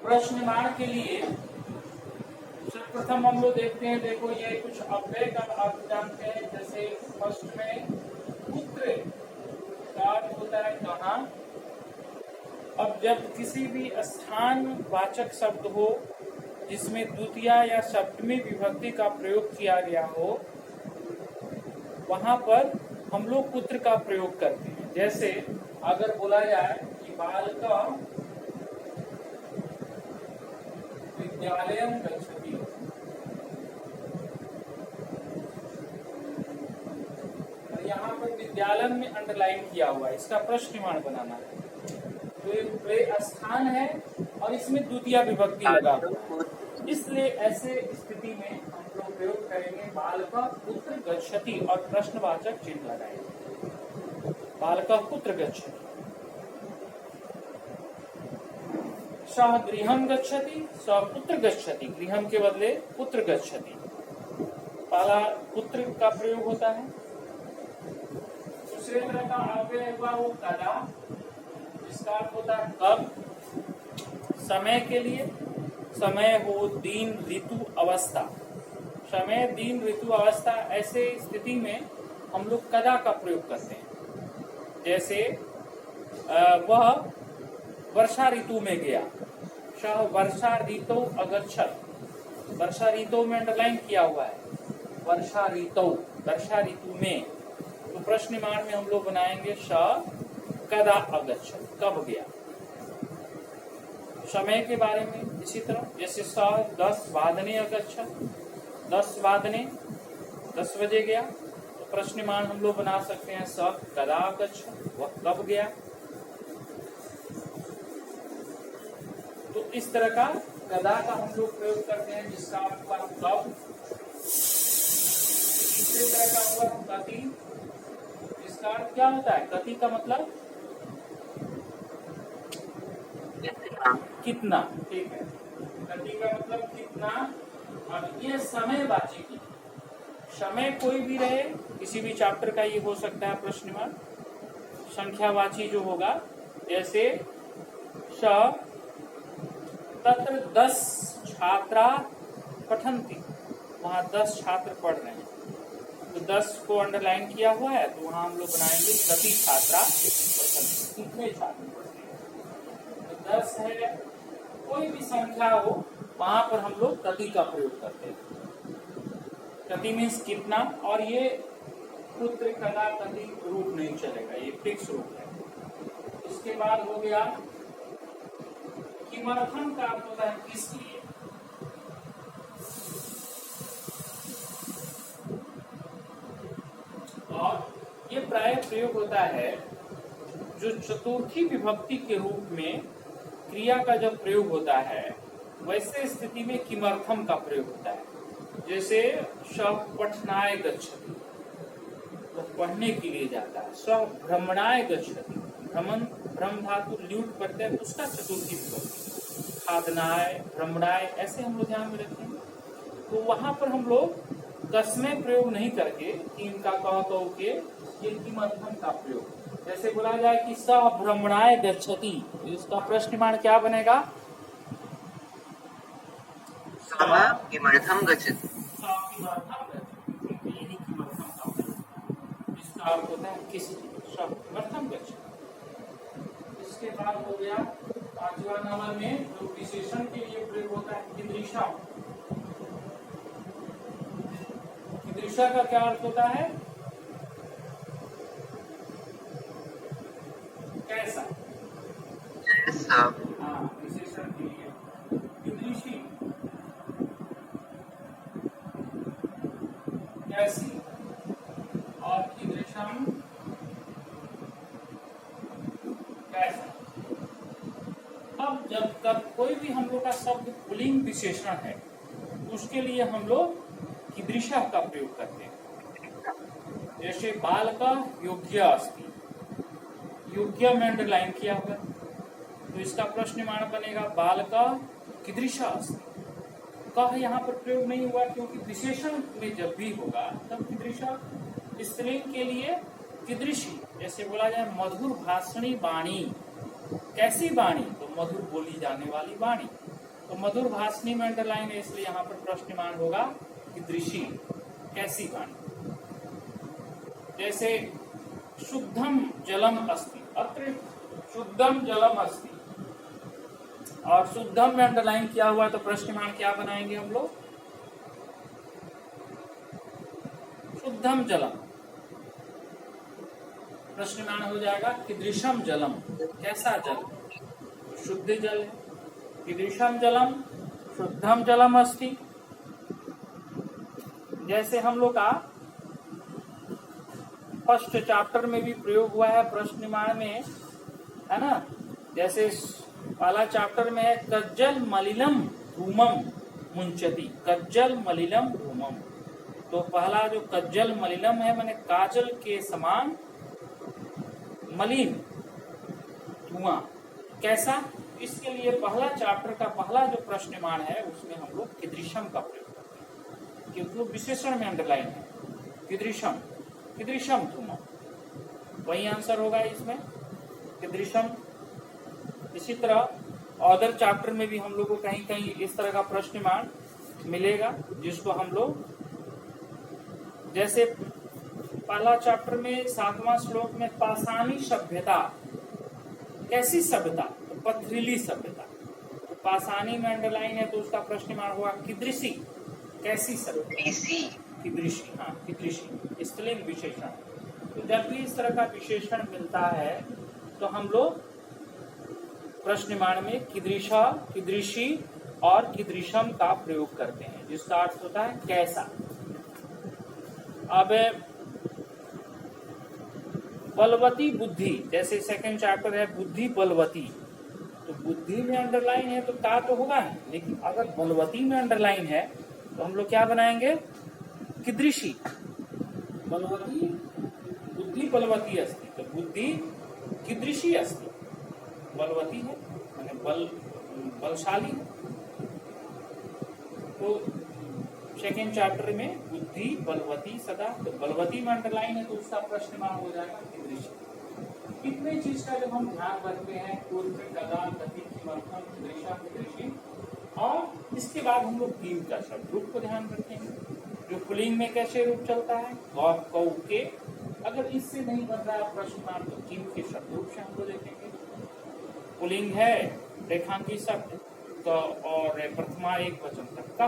प्रश्नमान के लिए सर्वप्रथम हम लोग देखते हैं। देखो ये कुछ अव्यय का अर्थ जानते हैं। जैसे फर्स्ट में पुत्र का अर्थ होता है कहाँ। अब जब किसी भी स्थान वाचक शब्द हो जिसमें द्वितीया या सप्तमी विभक्ति का प्रयोग किया गया हो, वहां पर हम लोग पुत्र का प्रयोग करते हैं। जैसे अगर बोला जाए कि बालका विद्यालयं गच्छति, और यहाँ पर विद्यालय में अंडरलाइन किया हुआ है, इसका प्रश्नमान बनाना है। तो ये स्थान है और इसमें द्वितीय विभक्ति लगा हुआ है, इसलिए ऐसे स्थिति में हम लोग प्रयोग करेंगे बालका पुत्र गच्छति और प्रश्नवाचक चिन्ह लगाएंगे। बालका पुत्र गच्छति, सह गृहं गच्छति, सह पुत्र गच्छति, गृहं के बदले पुत्र गच्छति। पहला पुत्र का प्रयोग होता है। दूसरे तरह का अव्यय हुआ वो कदा, जिसका अर्थ होता है कब, समय के लिए। समय हो दिन ऋतु अवस्था, समय दिन ऋतु अवस्था, ऐसे स्थिति में हम लोग कदा का प्रयोग करते हैं। जैसे वह वर्षा ऋतु में गया, सह वर्षा ऋतु अगच्छत, वर्षा ऋतु में अंडरलाइन किया हुआ है, वर्षा ऋतु, वर्षा ऋतु में। तो प्रश्नमान में हम लोग बनाएंगे सह कदा अगच्छत, कब गया। समय के बारे में इसी तरह, जैसे सह 10 वादने अगच्छत, 10 वादने 10 बजे गया, तो प्रश्नमान हम लोग बना सकते हैं सह कदा अगच्छत, वह कब गया। तो इस तरह का कदा का हम लोग प्रयोग करते हैं, जिसका अर्थ हुआ कब। इसी तरह का हुआ कति, इसका अर्थ क्या होता है, कति का मतलब कितना, ठीक है। कति का मतलब कितना। अब ये समयवाची की, समय कोई भी रहे, किसी भी चैप्टर का ये हो सकता है प्रश्नमान। संख्यावाची जो होगा, जैसे स तत्र 10 छात्रा पठन्ति, वहाँ 10 छात्र पढ़ रहे हैं, तो 10 को अंडरलाइन किया हुआ है, तो वहाँ हम लोग बनाएंगे कति छात्रा पठन्ति, कितने छात्र पढ़ते हैं। तो 10 है, कोई भी संख्या हो, वहां पर हम लोग कति का प्रयोग करते हैं। कति मीन्स कितना, और ये पुत्र कदा कति रूप नहीं चलेगा, ये फिक्स रूप है। इसके बाद हो गया किमर्थम का अर्थ होता है किस लिए। और ये प्राय प्रयोग होता है जो चतुर्थी विभक्ति के रूप में क्रिया का जब प्रयोग होता है, वैसे स्थिति में किमर्थम का प्रयोग होता है। जैसे स पठनाय गच्छति, तो पढ़ने के लिए जाता है। स भ्रमणाय गच्छति, भ्रमण, भ्रम धातु ल्यूट करते हैं, उसका चतुर्थी विभक्ति। खादनाय, भ्रमणाय, ऐसे हम लोग ध्यान में रखेंगे। तो वहां पर हम लोग कसमें प्रयोग नहीं करके इनका कह के ये किमर्थम का प्रयोग। जैसे बोला जाए कि स भ्रमणाय गच्छति, इसका प्रश्नमान क्या बनेगा, किमर्थम गच्छति, यही किमर्थम का, इसका अर्थ होता है किस लिए, किमर्थम गच्छति। इसके बाद हो गया 5वां नंबर में जो विशेषण के लिए प्रयोग होता है कीदृशा। कीदृशा का क्या अर्थ होता है, कैसा। हाँ, विशेषण के लिए कीदृशी, कैसी, और कीदृशम, कैसा। अब जब कोई भी हम लोग का शब्द पुल्लिंग विशेषण है, उसके लिए हम लोग कीदृशा का प्रयोग करते हैं। जैसे बालका योग्य अस्ति, योग्य में अंडरलाइन किया हुआ, तो इसका प्रश्नमान बनेगा बालका कीदृशा अस्ति। कह यहाँ पर प्रयोग नहीं हुआ, क्योंकि विशेषण में जब भी होगा तब कीदृशा। स्त्रीलिंग के लिए कीदृशी, जैसे बोला जाए मधुर भाषणी वाणी, कैसी वाणी, तो मधुर बोली जाने वाली वाणी। तो मधुर भाषणी में अंडरलाइन है, इसलिए यहाँ पर प्रश्नमान होगा कीदृशी, कैसी वाणी। जैसे शुद्धम जलम अस्ति, अत्र शुद्धम जलम अस्ति, और शुद्धम में अंडरलाइन किया हुआ है तो प्रश्नमान क्या बनाएंगे हम लोग, शुद्धम जलम। प्रश्नमान हो जाएगा कीदृशम जलम, कैसा जल, शुद्ध जल है। कीदृशम जलम, शुद्धम जलम अस्ति। जैसे हम लोग का फर्स्ट चैप्टर में भी प्रयोग हुआ है प्रश्नमान में, है ना। जैसे पहला चैप्टर में है कज्जल मलिलम धूमम मुंचति, कज्जल मलिलम धूमम। तो पहला जो कज्जल मलिलम है माने काजल के समान मलिन धुआं, कैसा, इसके लिए पहला चैप्टर का पहला जो प्रश्नमान है उसमें हम लोग कीदृशम का प्रयोग करते हैं, क्योंकि वो विशेषण में अंडरलाइन है। कीदृशम, कीदृशम धूमम, वही आंसर होगा इसमें, कीदृशम। इसी तरह अदर चैप्टर में भी हम लोग को कहीं कहीं इस तरह का प्रश्नमान मिलेगा, जिसको हम लोग, जैसे पहला चैप्टर में 7वां श्लोक में पाषाणी सभ्यता, कैसी सभ्यता, तो पथरीली सभ्यता। तो पाषाणी में अंडरलाइन है तो उसका प्रश्नमान हुआ कीदृशी, कैसी सभ्यता, कीदृशी, हाँ कीदृशी स्त्रीलिंग विशेषण। तो जब भी इस तरह का विशेषण मिलता है तो हम लोग प्रश्नमान में कीदृशा, कीदृशी और कीदृशम का प्रयोग करते हैं, जिसका अर्थ होता है कैसा। अब बलवती बुद्धि, जैसे सेकंड चैप्टर है बुद्धि बलवती, तो बुद्धि में अंडरलाइन है तो का तो होगा है, लेकिन अगर बलवती में अंडरलाइन है तो हम लोग क्या बनाएंगे, कीदृशी, बलवती, बुद्धि बलवती अस्ति, तो बुद्धि कीदृशी अस्ति, बलवती है माने बलशाली है। तो सेकेंड चैप्टर में बुद्धि बलवती सदा, तो बलवती में अंडरलाइन है तो उसका प्रश्नमान हो जाएगा कीदृशी। इतने चीज का जब हम ध्यान रखते हैं, पूर्व कदा गति किमर्थम कीदृशा कीदृशी, और इसके बाद हम लोग कीम का शब्द रूप को ध्यान रखेंगे, जो पुल्लिंग में कैसे रूप चलता है, गौ कौ के। अगर इससे नहीं बन रहा है प्रश्नमान तो कीम के शब्द रूप से हम लोग देखेंगे। पुल्लिंग है रेखांकी शब्द तो, और प्रथमा एक वचन तक का,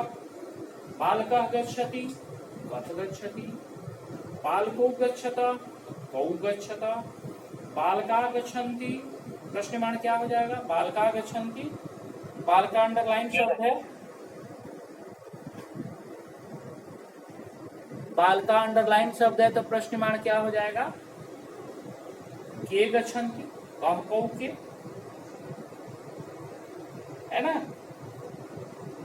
बालकः गच्छति, कथ गच्छति, बालको गच्छत, कौ गच्छत, बालका गच्छन्ति। प्रश्नमान क्या हो जाएगा, बालका गच्छन्ति, बालका अंडरलाइन शब्द है, बालका अंडरलाइन शब्द है तो प्रश्नमान क्या हो जाएगा, के गच्छन्ति, कह कौ के, है ना।